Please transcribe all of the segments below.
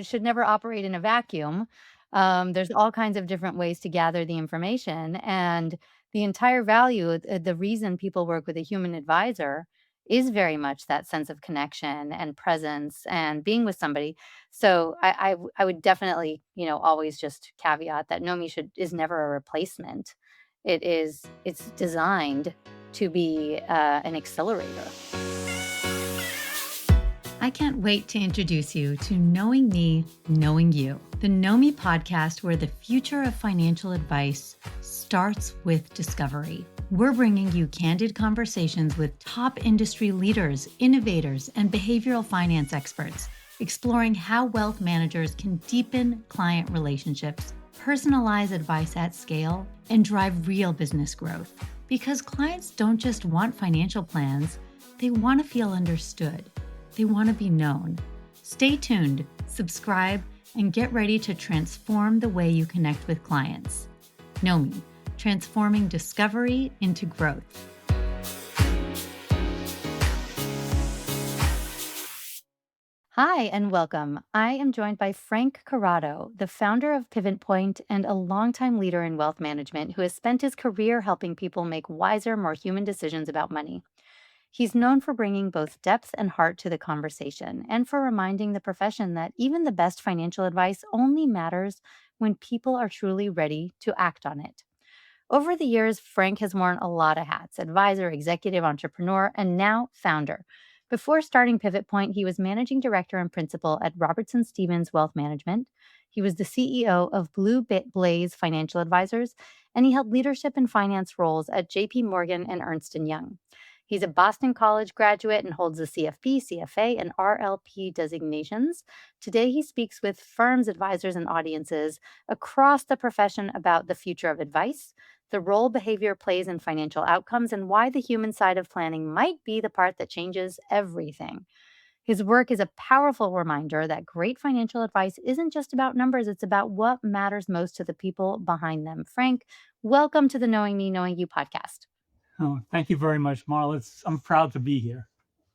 should never operate in a vacuum. There's all kinds of different ways to gather the information, and the entire value, the reason people work with a human advisor is very much that sense of connection and presence and being with somebody. So I would definitely, always just caveat that Nomi is never a replacement. It's designed to be an accelerator. I can't wait to introduce you to Knowing Me, Knowing You, the Know Me podcast where the future of financial advice starts with discovery. We're bringing you candid conversations with top industry leaders, innovators, and behavioral finance experts, exploring how wealth managers can deepen client relationships, personalize advice at scale, and drive real business growth. Because clients don't just want financial plans, they want to feel understood. They want to be known. Stay tuned, subscribe, and get ready to transform the way you connect with clients. Know Me, transforming discovery into growth. Hi, and welcome. I am joined by Frank Corrado, the founder of Pivot Point and a longtime leader in wealth management who has spent his career helping people make wiser, more human decisions about money. He's known for bringing both depth and heart to the conversation and for reminding the profession that even the best financial advice only matters when people are truly ready to act on it. Over the years, Frank has worn a lot of hats: advisor, executive, entrepreneur, and now founder. Before starting Pivot Point, he was managing director and principal at Robertson Stephens Wealth Management. He was the CEO of Blaze Financial Advisors, and he held leadership and finance roles at JP Morgan and Ernst & Young. He's a Boston College graduate and holds the CFP, CFA, and RLP designations. Today, he speaks with firms, advisors, and audiences across the profession about the future of advice, the role behavior plays in financial outcomes, and why the human side of planning might be the part that changes everything. His work is a powerful reminder that great financial advice isn't just about numbers, it's about what matters most to the people behind them. Frank, welcome to the Knowing Me, Knowing You podcast. Oh, thank you very much, Marla. I'm proud to be here.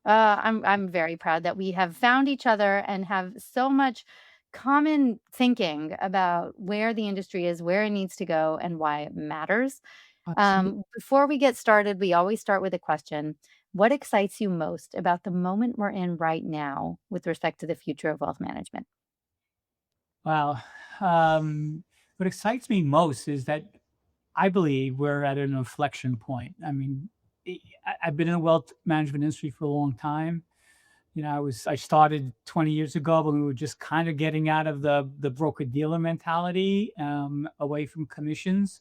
I'm very proud that we have found each other and have so much common thinking about where the industry is, where it needs to go, and why it matters. Before we get started, we always start with a question. What excites you most about the moment we're in right now with respect to the future of wealth management? Wow. What excites me most is that I believe we're at an inflection point. I mean, I've been in the wealth management industry for a long time. I started 20 years ago when we were just kind of getting out of the broker dealer mentality, away from commissions.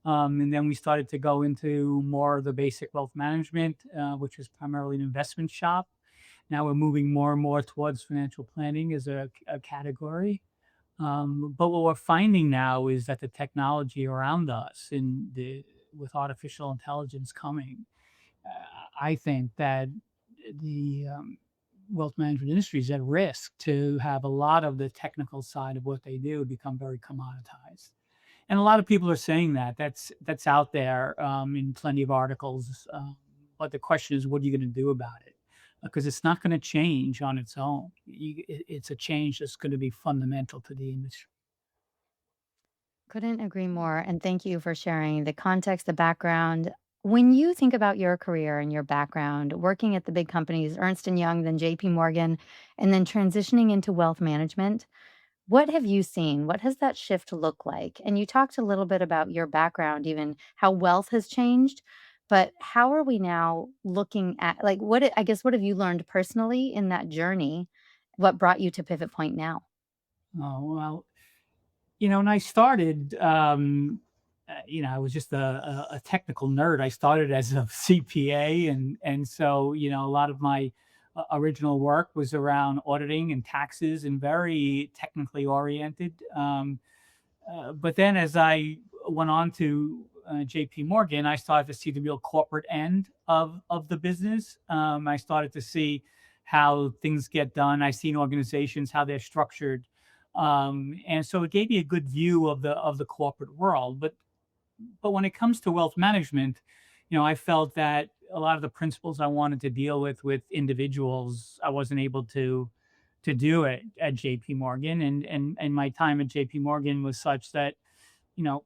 And then we started to go into more of the basic wealth management, which is primarily an investment shop. Now we're moving more and more towards financial planning as a category. But what we're finding now is that the technology around us with artificial intelligence coming, I think that the wealth management industry is at risk to have a lot of the technical side of what they do become very commoditized. And a lot of people are saying that. That's out there in plenty of articles. But the question is, what are you going to do about it? Because it's not going to change on its own. It's a change that's going to be fundamental to the industry. Couldn't agree more. And thank you for sharing the context, the background. When you think about your career and your background, working at the big companies, Ernst & Young, then JP Morgan, and then transitioning into wealth management, what have you seen? What has that shift look like? And you talked a little bit about your background, even how wealth has changed, but how are we now looking at, like, I guess, what have you learned personally in that journey? What brought you to Pivot Point now? Oh, well, when I started, I was just a technical nerd. I started as a CPA, and so a lot of my original work was around auditing and taxes and very technically oriented. But then as I went on to JP Morgan, I started to see the real corporate end of the business. I started to see how things get done. I've seen organizations, how they're structured. And so it gave me a good view of the corporate world. But when it comes to wealth management, I felt that a lot of the principles I wanted to deal with individuals, I wasn't able to to do it at JP Morgan. And my time at JP Morgan was such that, you know,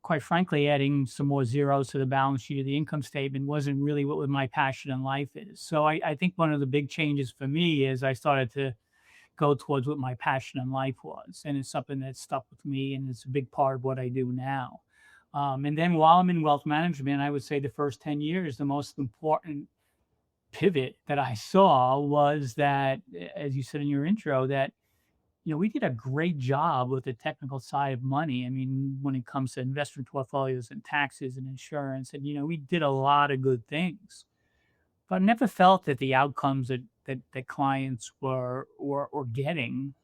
quite frankly, adding some more zeros to the balance sheet of the income statement wasn't really what my passion in life is. So I think one of the big changes for me is I started to go towards what my passion in life was. And it's something that stuck with me, and it's a big part of what I do now. And then while I'm in wealth management, I would say the first 10 years, the most important pivot that I saw was that, as you said in your intro, that we did a great job with the technical side of money. I mean, when it comes to investment portfolios and taxes and insurance, and we did a lot of good things. But I never felt that the outcomes that clients were getting,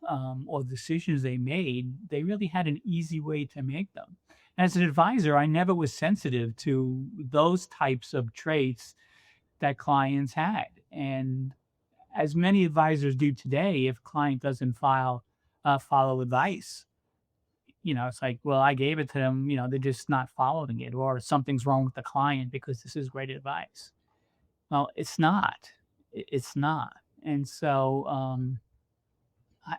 or decisions they made, they really had an easy way to make them. As an advisor, I never was sensitive to those types of traits that clients had. And as many advisors do today, if client doesn't follow advice, it's like, well, I gave it to them, they're just not following it, or something's wrong with the client because this is great advice. Well, it's not. It's not. And so,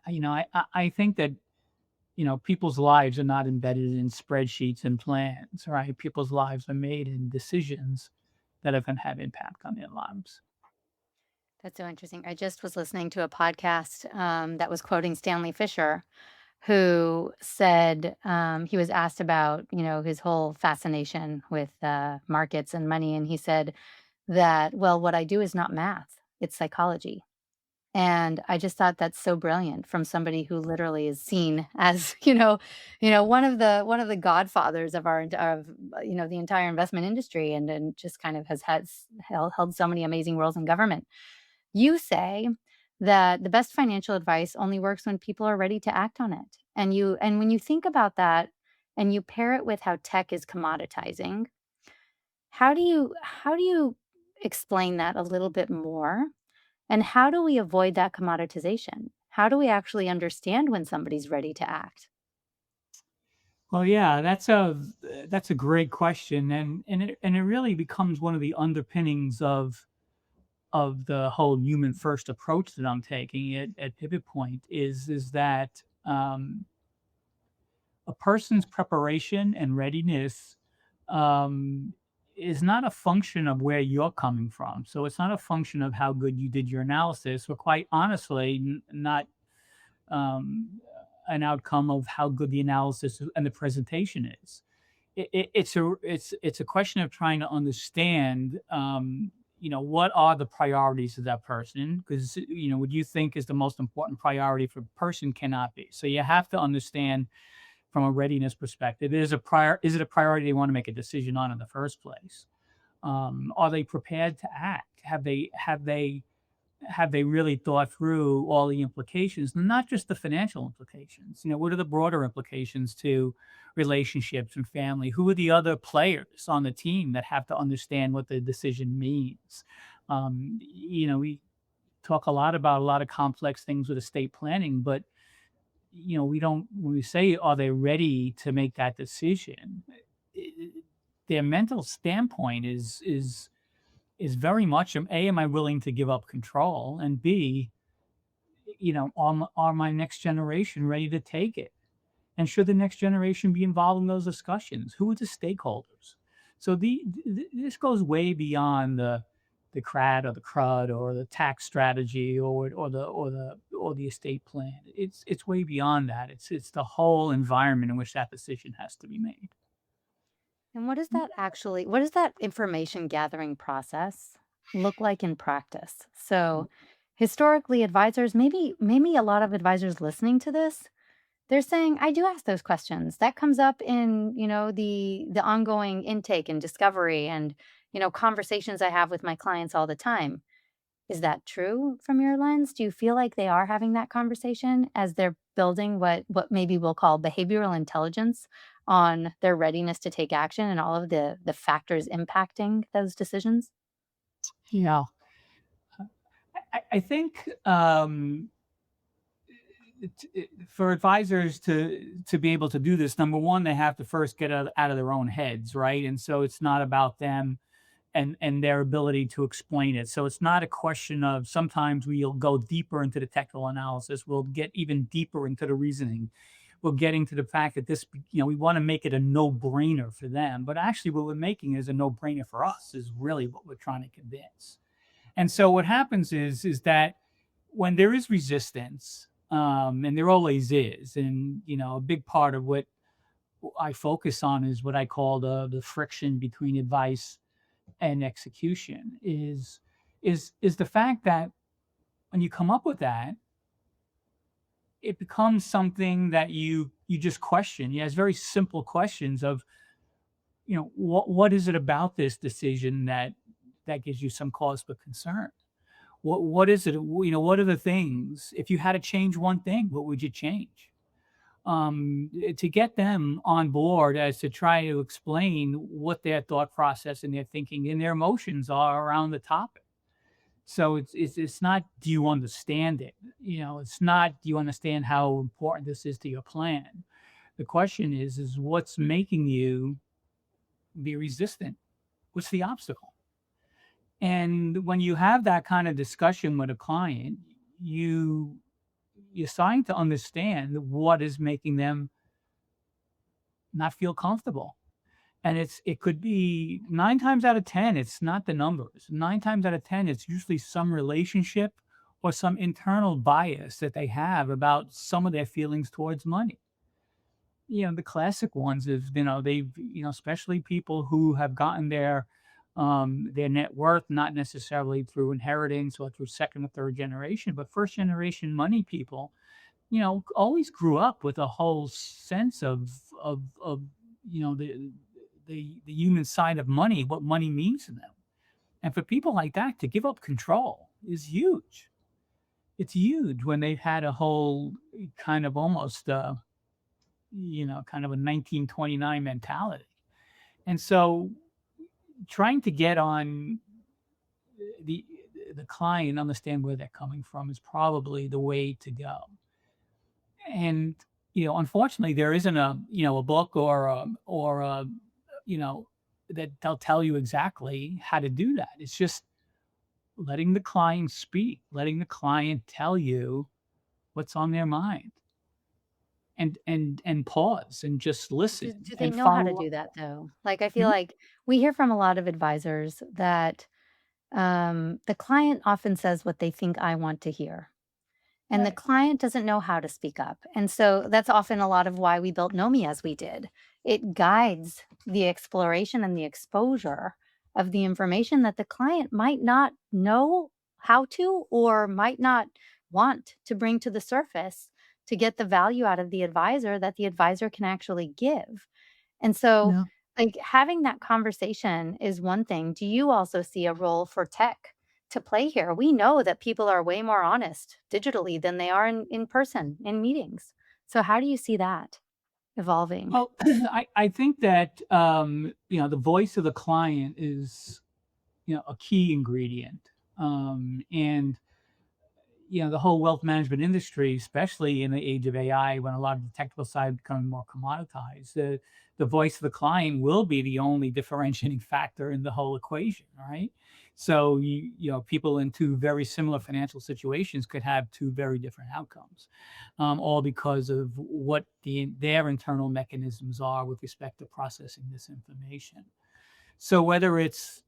I think that, people's lives are not embedded in spreadsheets and plans, right? People's lives are made in decisions that are going to have impact on their lives. That's so interesting. I just was listening to a podcast that was quoting Stanley Fisher, who said he was asked about, his whole fascination with markets and money. And he said that, well, what I do is not math, it's psychology. And I just thought that's so brilliant from somebody who literally is seen as, one of the godfathers of the entire investment industry, and just kind of has held so many amazing roles in government. You say that the best financial advice only works when people are ready to act on it. And when you think about that and you pair it with how tech is commoditizing, how do you explain that a little bit more? And how do we avoid that commoditization? How do we actually understand when somebody's ready to act? Well, yeah, that's a great question, and it really becomes one of the underpinnings of the whole human first approach that I'm taking at Pivot Point is that, a person's preparation and readiness, um, is not a function of where you're coming from. So it's not a function of how good you did your analysis, or quite honestly, not, um, an outcome of how good the analysis and the presentation is. It's a question of trying to understand, what are the priorities of that person, because what you think is the most important priority for a person cannot be. So you have to understand from a readiness perspective, is it a priority they want to make a decision on in the first place? Are they prepared to act? Have they really thought through all the implications, not just the financial implications? What are the broader implications to relationships and family? Who are the other players on the team that have to understand what the decision means? We talk a lot about a lot of complex things with estate planning, but we don't, when we say, are they ready to make that decision? i- Their mental standpoint is very much, am I willing to give up control? And B, are my next generation ready to take it? And should the next generation be involved in those discussions? Who are the stakeholders? So this goes way beyond the CRAD or the CRUD or the tax strategy or the estate plan. It's way beyond that. It's the whole environment in which that decision has to be made. And what does that information gathering process look like in practice? So historically, advisors, maybe a lot of advisors listening to this, they're saying, I do ask those questions. That comes up in, the ongoing intake and discovery and, conversations I have with my clients all the time. Is that true from your lens? Do you feel like they are having that conversation as they're building what maybe we'll call behavioral intelligence on their readiness to take action and all of the factors impacting those decisions? Yeah, I think, for advisors to be able to do this, number one, they have to first get out of their own heads, right? And so it's not about them and their ability to explain it. So it's not a question of sometimes we'll go deeper into the technical analysis. We'll get even deeper into the reasoning. We're getting to the fact that this, we want to make it a no-brainer for them, but actually what we're making is a no-brainer for us is really what we're trying to convince. And so what happens is that when there is resistance, and there always is, and a big part of what I focus on is what I call the friction between advice and execution is the fact that when you come up with that, it becomes something that you just question. Yeah, it's very simple questions of, what is it about this decision that gives you some cause for concern? What is it? What are the things? If you had to change one thing, what would you change? To get them on board as to try to explain what their thought process and their thinking and their emotions are around the topic. So it's not, do you understand it? It's not, do you understand how important this is to your plan? The question is what's making you be resistant? What's the obstacle? And when you have that kind of discussion with a client, you you're starting to understand what is making them not feel comfortable. And it could be 9 times out of 10, it's not the numbers. 9 times out of 10, it's usually some relationship or some internal bias that they have about some of their feelings towards money. The classic ones is, they've, especially people who have gotten their net worth, not necessarily through inheritance or through second or third generation, but first generation money people, always grew up with a whole sense of the human side of money, what money means to them. And for people like that to give up control is huge. It's huge when they've had a whole kind of almost kind of a 1929 mentality. And so trying to get on the the client, understand where they're coming from is probably the way to go. And unfortunately, there isn't a book or you know that they'll tell you exactly how to do that. It's just letting the client speak, letting the client tell you what's on their mind, and pause and just Do listen they and know how to follow up. do that though? Like, I feel Mhm. like we hear from a lot of advisors that the client often says what they think I want to hear. And the Right. client doesn't know how to speak up. And so that's often a lot of why we built Nomi as we did. It guides the exploration and the exposure of the information that the client might not know how to or might not want to bring to the surface to get the value out of the advisor that the advisor can actually give. And so, Yeah. like, having that conversation is one thing. Do you also see a role for tech to play here? We know that people are way more honest digitally than they are in person, in meetings. So how do you see that evolving? Well, I think that the voice of the client is a key ingredient. And the whole wealth management industry, especially in the age of AI, when a lot of the technical side becomes more commoditized, the voice of the client will be the only differentiating factor in the whole equation, right? So people in two very similar financial situations could have two very different outcomes, all because of what their internal mechanisms are with respect to processing this information. So whether it's,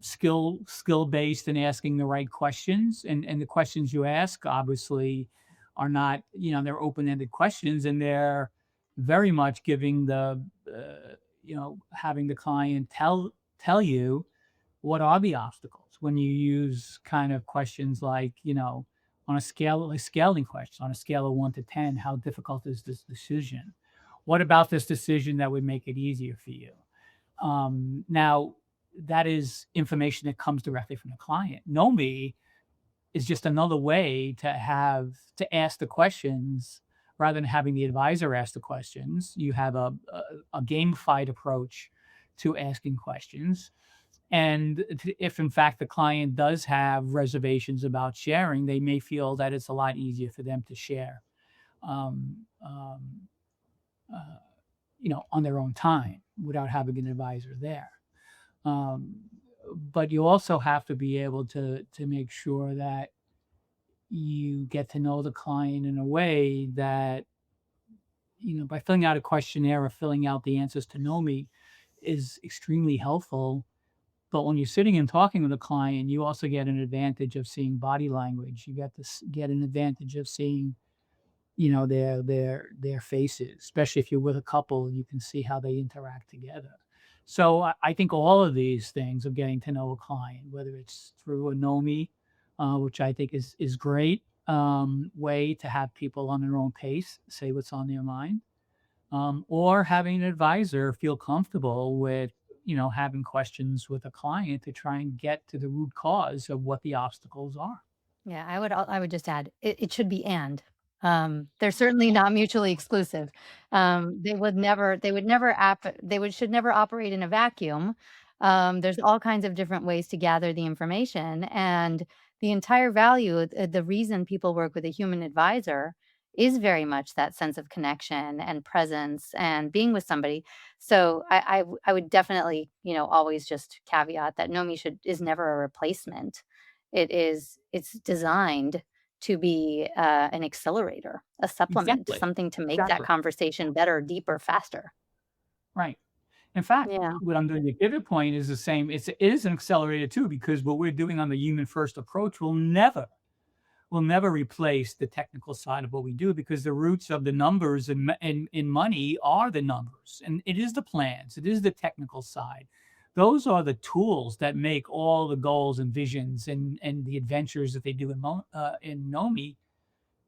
skill based and asking the right questions, and the questions you ask obviously are not, they're open-ended questions, and they're very much giving having the client tell you what are the obstacles when you use kind of questions like, on a scale, like scaling questions on a scale of 1 to 10, how difficult is this decision? What about this decision that would make it easier for you? Now, that is information that comes directly from the client. Know me is just another way to ask the questions rather than having the advisor ask the questions. You have a gamified approach to asking questions. And if in fact the client does have reservations about sharing, they may feel that it's a lot easier for them to share. Um, um, on their own time without having an advisor there. Um, but you also have to be able to make sure that you get to know the client in a way that, by filling out a questionnaire or filling out the answers to know me is extremely helpful. But when you're sitting and talking with a client, you also get an advantage of seeing body language. You get an advantage of seeing, their faces, especially if you're with a couple, you can see how they interact together. So I think all of these things of getting to know a client, whether it's through a know me, which I think is great, way to have people on their own pace say what's on their mind, or having an advisor feel comfortable with, having questions with a client to try and get to the root cause of what the obstacles are. Yeah, I would just add, it should be and. They're certainly not mutually exclusive. They would should never operate in a vacuum. There's all kinds of different ways to gather the information, and the entire value, the reason people work with a human advisor is very much that sense of connection and presence and being with somebody. So I would definitely, always just caveat that Nomi should is never a replacement. It's designed to be, an accelerator, a supplement, Exactly. something to make that Exactly. conversation better, deeper, faster. Right. In fact, Yeah. what I'm doing at Pivot Point is the same. It is an accelerator too, because what we're doing on the human first approach will never replace the technical side of what we do, because the roots of the numbers and in money are the numbers, and it is the plans, it is the technical side. Those are the tools that make all the goals and visions and the adventures that they do in Nomi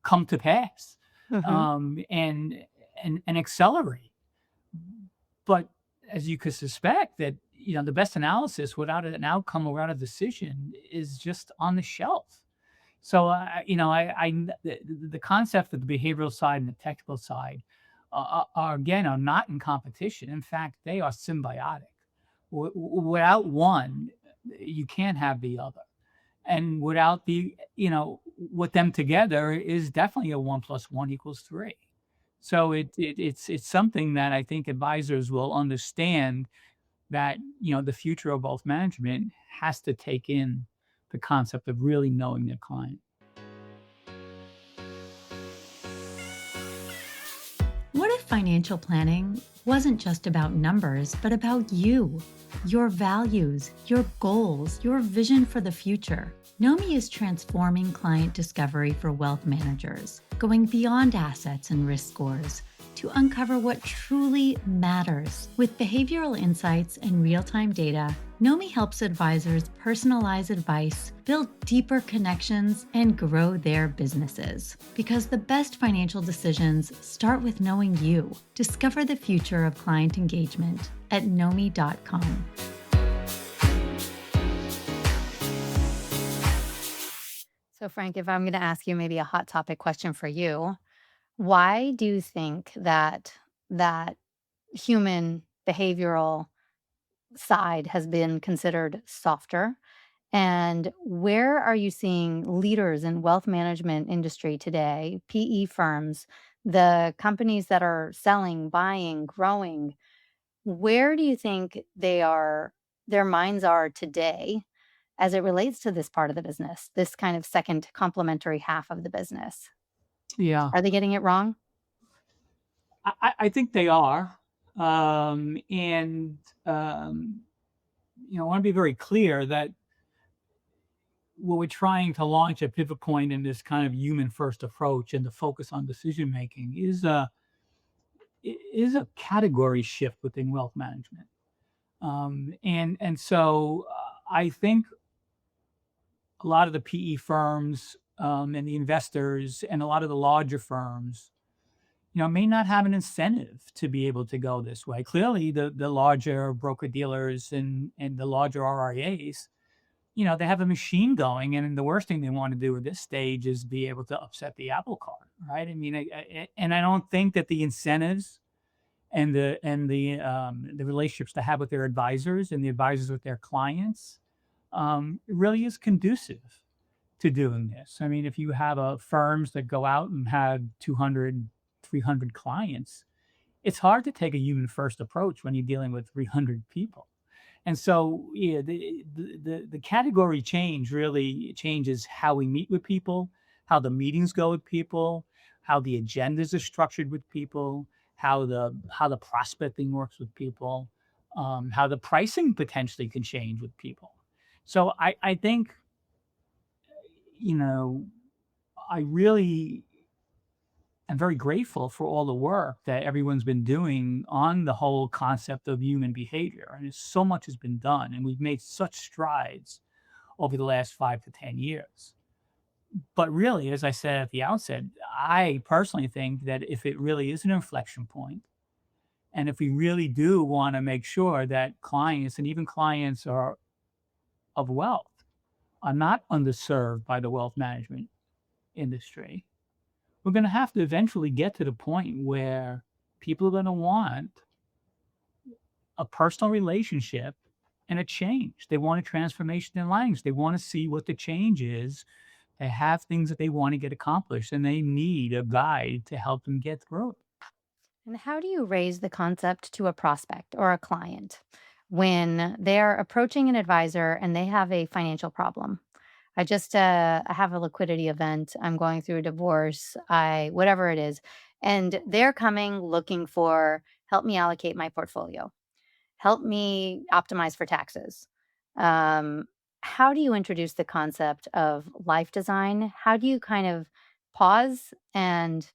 come to pass, Mhm. and accelerate. But as you could suspect, that the best analysis without an outcome or without a decision is just on the shelf. So, the concept of the behavioral side and the technical side are not in competition. In fact, they are symbiotic. Without one, you can't have the other. And without with them together is definitely a 1 plus 1 equals 3. So it's something that I think advisors will understand, that, the future of wealth management has to take in the concept of really knowing their client. What if financial planning wasn't just about numbers, but about you, your values, your goals, your vision for the future? Nomi is transforming client discovery for wealth managers, going beyond assets and risk scores to uncover what truly matters. With behavioral insights and real-time data, Nomi helps advisors personalize advice, build deeper connections, and grow their businesses. Because the best financial decisions start with knowing you. Discover the future of client engagement at nomi.com. So, Frank, if I'm gonna ask you maybe a hot topic question for you, why do you think that human behavioral side has been considered softer? And where are you seeing leaders in wealth management industry today, PE firms, the companies that are selling, buying, growing, where do you think their minds are today as it relates to this part of the business, this kind of second complementary half of the business? Yeah, Are they getting it wrong? I think they are, and I want to be very clear that what we're trying to launch at Pivot Point in this kind of human first approach and the focus on decision making is a category shift within wealth management. And so I think a lot of the PE firms, and the investors and a lot of the larger firms, may not have an incentive to be able to go this way. Clearly, the larger broker dealers and the larger RIAs, they have a machine going, and the worst thing they want to do at this stage is be able to upset the apple cart, right? I mean, and I don't think that the incentives and the relationships to have with their advisors and the advisors with their clients, really is conducive to doing this. I mean, if you have firms that go out and have 200, 300 clients, it's hard to take a human first approach when you're dealing with 300 people. And so, yeah, the category change really changes how we meet with people, how the meetings go with people, how the agendas are structured with people, how the prospecting works with people, how the pricing potentially can change with people. So I think, you know, I really am very grateful for all the work that everyone's been doing on the whole concept of human behavior. And so much has been done, and we've made such strides over the last 5 to 10 years. But really, as I said at the outset, I personally think that if it really is an inflection point, and if we really do want to make sure that clients and even clients are of wealth are not underserved by the wealth management industry, we're going to have to eventually get to the point where people are going to want a personal relationship and a change. They want a transformation in lives. They want to see what the change is. They have things that they want to get accomplished, and they need a guide to help them get through it. And how do you raise the concept to a prospect or a client when they're approaching an advisor and they have a financial problem? I have a liquidity event. I'm going through a divorce. I whatever it is, and they're coming looking for help me allocate my portfolio. Help me optimize for taxes. Um, how do you introduce the concept of life design? How do you kind of pause and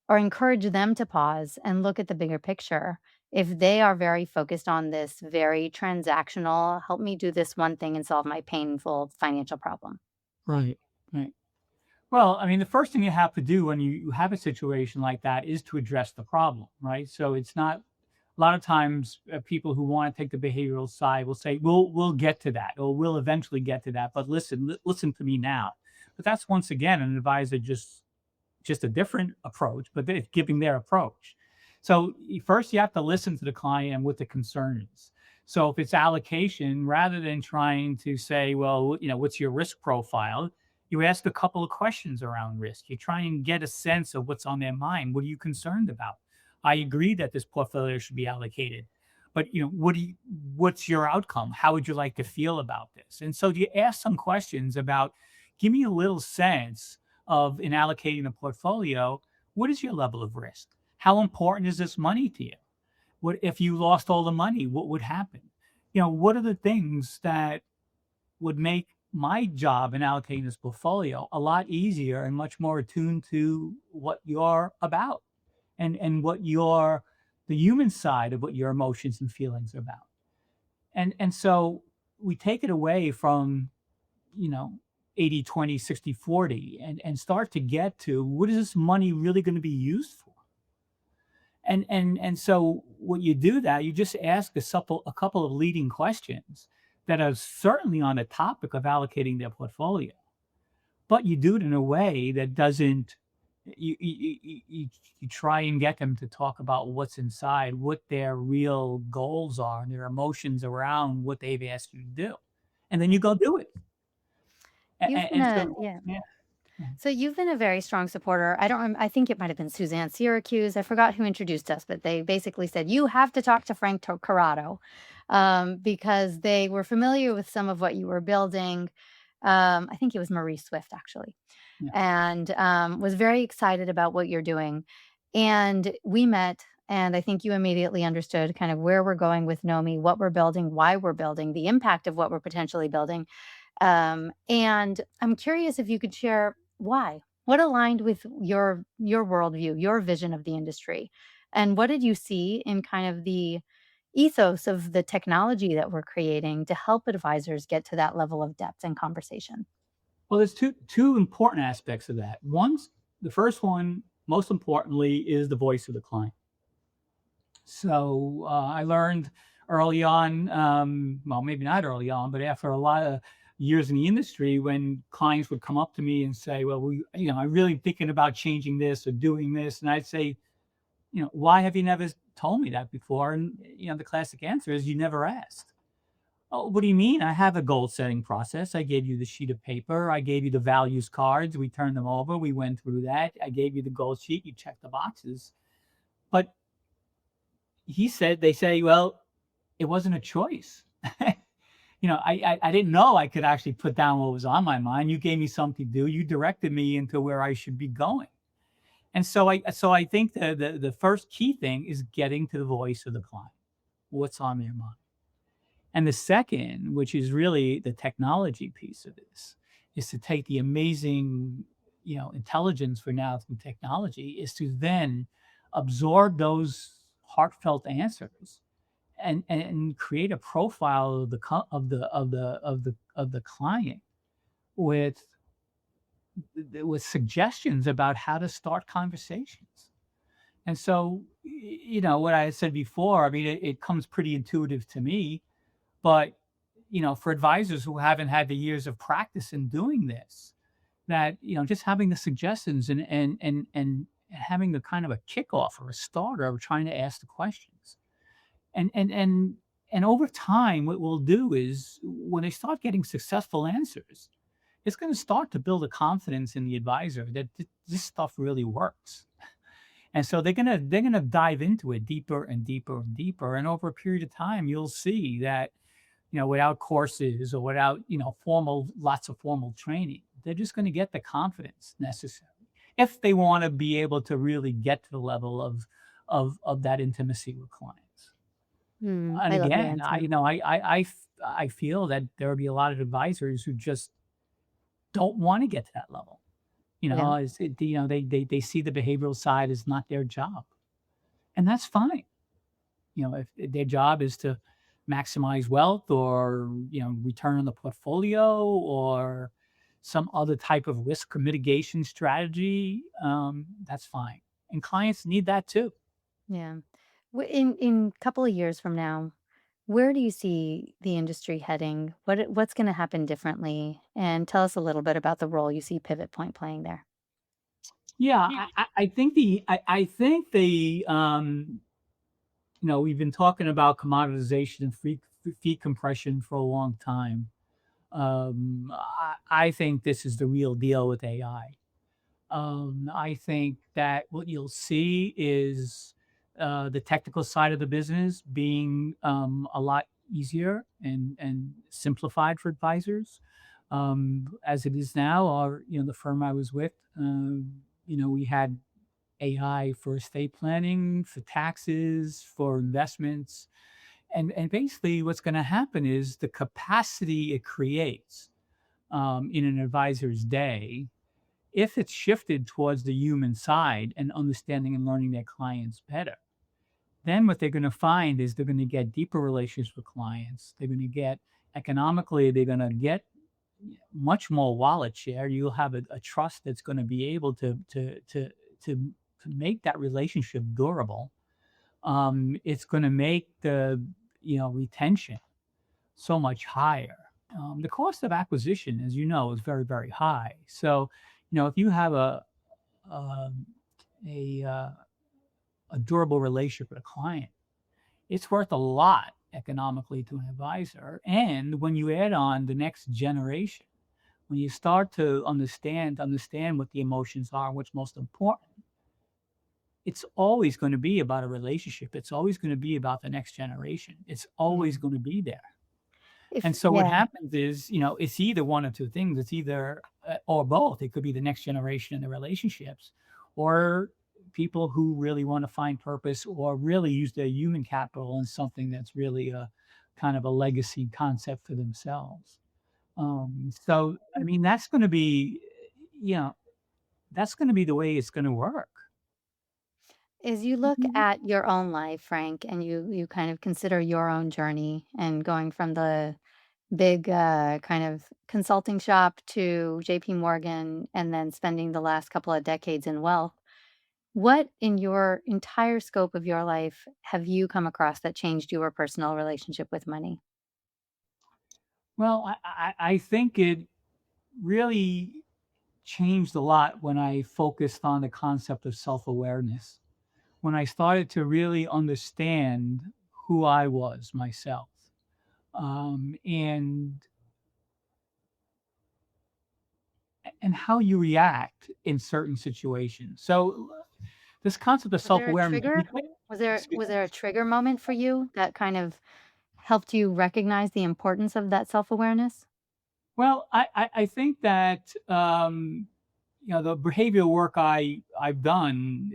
or encourage them to pause and look at the bigger picture if they are very focused on this very transactional, help me do this one thing and solve my painful financial problem? Right. Right. Well, I mean, the first thing you have to do when you have a situation like that is to address the problem, right? So it's not a lot of times people who want to take the behavioral side will say, "We'll get to that, or we'll eventually get to that." But listen to me now. But that's once again an advisor just a different approach, but they're giving their approach. So first, you have to listen to the client and what the concern is. So if it's allocation, rather than trying to say, well, what's your risk profile? You ask a couple of questions around risk. You try and get a sense of what's on their mind. What are you concerned about? I agree that this portfolio should be allocated, but what's your outcome? How would you like to feel about this? And so you ask some questions about, give me a little sense of in allocating the portfolio, what is your level of risk? How important is this money to you? What if you lost all the money? What would happen? What are the things that would make my job in allocating this portfolio a lot easier and much more attuned to what you're about and what your the human side of what your emotions and feelings are about. And so we take it away from you know 80-20, 60-40, and start to get to what is this money really going to be used for. And so what you do that you just ask a couple of leading questions that are certainly on the topic of allocating their portfolio, but you do it in a way that doesn't you try and get them to talk about what's inside, what their real goals are, and their emotions around what they've asked you to do, and then you go do it. You've been And a so, yeah. yeah. So you've been a very strong supporter. I think it might have been Suzanne Syracuse. I forgot who introduced us, but they basically said, you have to talk to Frank Corrado because they were familiar with some of what you were building. I think it was Marie Swift, actually, Yeah. and was very excited about what you're doing. And we met, and I think you immediately understood kind of where we're going with Nomi, what we're building, why we're building, the impact of what we're potentially building. And I'm curious if you could share why. What aligned with your worldview, your vision of the industry, and what did you see in kind of the ethos of the technology that we're creating to help advisors get to that level of depth and conversation? Well, there's two important aspects of that. The first one, most importantly, is the voice of the client. So I learned early on, well, maybe not early on, but after a lot of years in the industry, when clients would come up to me and say, "Well, I'm really thinking about changing this or doing this," and I'd say, "Why have you never told me that before?" And the classic answer is, "You never asked." Oh, what do you mean? I have a goal setting process. I gave you the sheet of paper. I gave you the values cards. We turned them over. We went through that. I gave you the goal sheet. You checked the boxes. But they say, well, it wasn't a choice. I didn't know I could actually put down what was on my mind. You gave me something to do. You directed me into where I should be going. And so I think the first key thing is getting to the voice of the client. What's on their mind? And the second, which is really the technology piece of this, is to take the amazing, intelligence we're now through technology, is to then absorb those heartfelt answers and create a profile of the client with suggestions about how to start conversations. And so, what I said before, I mean, it comes pretty intuitive to me, but for advisors who haven't had the years of practice in doing this, that just having the suggestions and having the kind of a kickoff or a starter of trying to ask the questions. And over time, what we'll do is when they start getting successful answers, it's going to start to build a confidence in the advisor that this stuff really works. And so they're gonna dive into it deeper and deeper and deeper. And over a period of time, you'll see that, without courses or without, lots of formal training, they're just going to get the confidence necessary if they want to be able to really get to the level of that intimacy with clients. And I love your again, answer. I feel that there will be a lot of advisors who just don't want to get to that level. Yeah. They see the behavioral side as not their job, and that's fine. If their job is to maximize wealth or, return on the portfolio or some other type of risk mitigation strategy, that's fine. And clients need that too. Yeah. In a couple of years from now, where do you see the industry heading? What's going to happen differently? And tell us a little bit about the role you see Pivot Point playing there. Yeah, we've been talking about commoditization and fee compression for a long time. I think this is the real deal with AI. I think that what you'll see is the technical side of the business being a lot easier and simplified for advisors. As it is now, the firm I was with, we had AI for estate planning, for taxes, for investments. And basically, what's going to happen is the capacity it creates in an advisor's day, if it's shifted towards the human side and understanding and learning their clients better, then what they're going to find is they're going to get deeper relationships with clients. They're going to get economically, they're going to get much more wallet share. You'll have a trust that's going to be able to make that relationship durable. It's going to make the retention so much higher. The cost of acquisition, as you know, is very, very high. So, if you have um, a, uh, a durable relationship with a client, it's worth a lot economically to an advisor. And when you add on the next generation, when you start to understand what the emotions are, what's most important, it's always going to be about a relationship. It's always going to be about the next generation. It's Yeah. always going to be there. If And so what yeah. happens is, it's either one of two things. It's either or both. It could be the next generation in the relationships, or people who really want to find purpose or really use their human capital in something that's really a kind of a legacy concept for themselves. So I mean, you know, that's going to be the way it's going to work. As you look at your own life, Frank, and you kind of consider your own journey and going from the big, kind of consulting shop to JP Morgan and then spending the last couple of decades in wealth, what in your entire scope of your life have you come across that changed your personal relationship with money? Well, I think it really changed a lot when I focused on the concept of self awareness, when I started to really understand who I was myself, and how you react in certain situations. So this concept of Was there a self-awareness. trigger? Was there a trigger moment for you that kind of helped you recognize the importance of that self-awareness? Well, I think that, the behavioral work I've done,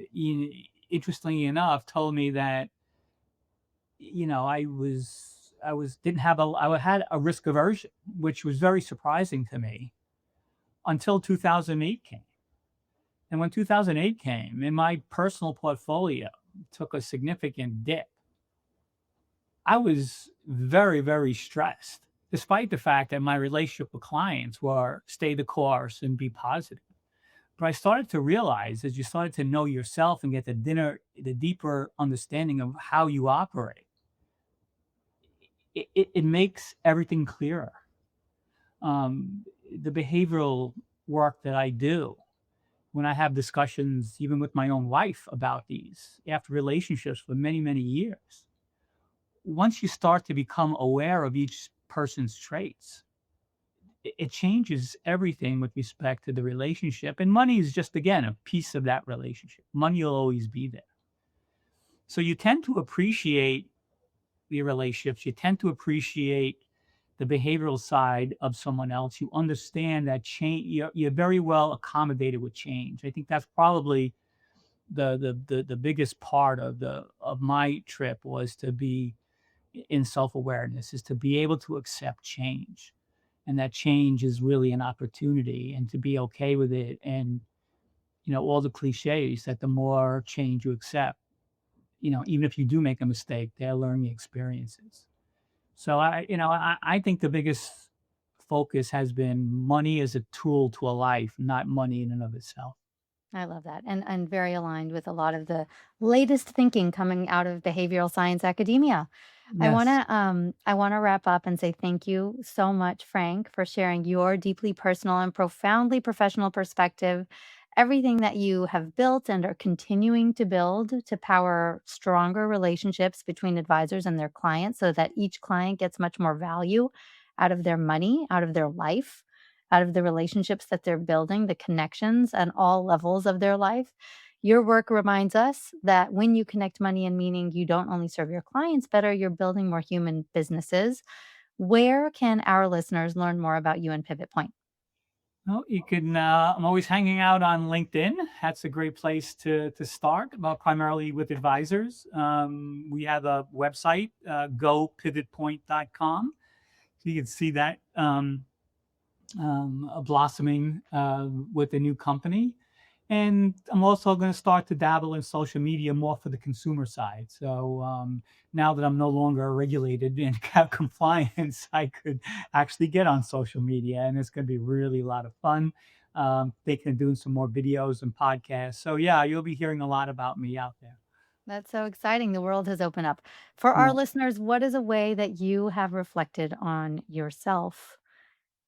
interestingly enough, told me that, I didn't have I had a risk aversion, which was very surprising to me until 2008 came. And when 2008 came and my personal portfolio took a significant dip, I was very, very stressed, despite the fact that my relationship with clients were stay the course and be positive. But I started to realize as you started to know yourself and get the deeper understanding of how you operate, it makes everything clearer. The behavioral work that I do, when I have discussions, even with my own wife about these after relationships for many, many years, once you start to become aware of each person's traits, it changes everything with respect to the relationship. And money is just, again, a piece of that relationship. Money will always be there. So you tend to appreciate the relationships. You tend to appreciate the behavioral side of someone else. You understand that change. You're very well accommodated with change. I think that's probably the biggest part of my trip was to be in self-awareness, is to be able to accept change, and that change is really an opportunity, and to be okay with it. And all the cliches that the more change you accept, even if you do make a mistake, they're learning experiences. So I think the biggest focus has been money as a tool to a life, not money in and of itself. I love that, and very aligned with a lot of the latest thinking coming out of behavioral science academia. Yes. I wanna wrap up and say thank you so much, Frank, for sharing your deeply personal and profoundly professional perspective, everything that you have built and are continuing to build to power stronger relationships between advisors and their clients so that each client gets much more value out of their money, out of their life, out of the relationships that they're building, the connections on all levels of their life. Your work reminds us that when you connect money and meaning, you don't only serve your clients better, you're building more human businesses. Where can our listeners learn more about you and Pivot Point? Well, you can. I'm always hanging out on LinkedIn. That's a great place to start. Primarily with advisors. We have a website, gopivotpoint.com. So you can see that blossoming with the new company. And I'm also going to start to dabble in social media more for the consumer side. So now that I'm no longer regulated and have compliance, I could actually get on social media, and it's going to be really a lot of fun. Thinking of doing some more videos and podcasts. So yeah, you'll be hearing a lot about me out there. That's so exciting. The world has opened up. For our Yeah. listeners, what is a way that you have reflected on yourself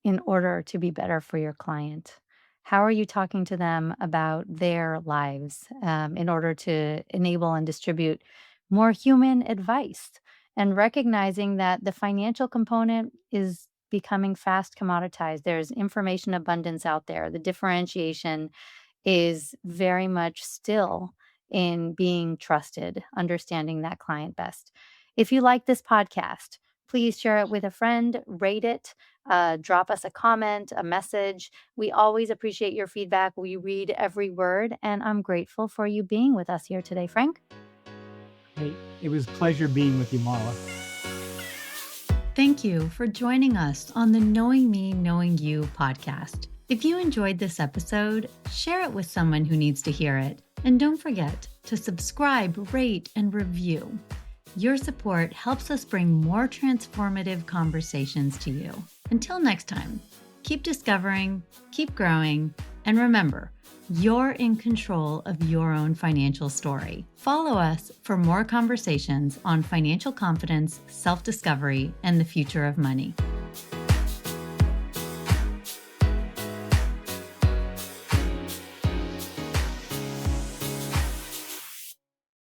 in order to be better for your client? How are you talking to them about their lives in order to enable and distribute more human advice? And recognizing that the financial component is becoming fast commoditized. There's information abundance out there. The differentiation is very much still in being trusted, understanding that client best. If you like this podcast, please share it with a friend, rate it, drop us a comment, a message. We always appreciate your feedback. We read every word, and I'm grateful for you being with us here today, Frank. Hey, it was a pleasure being with you, Marla. Thank you for joining us on the Knowing Me, Knowing You podcast. If you enjoyed this episode, share it with someone who needs to hear it. And don't forget to subscribe, rate, and review. Your support helps us bring more transformative conversations to you. Until next time, keep discovering, keep growing, and remember, you're in control of your own financial story. Follow us for more conversations on financial confidence, self-discovery, and the future of money.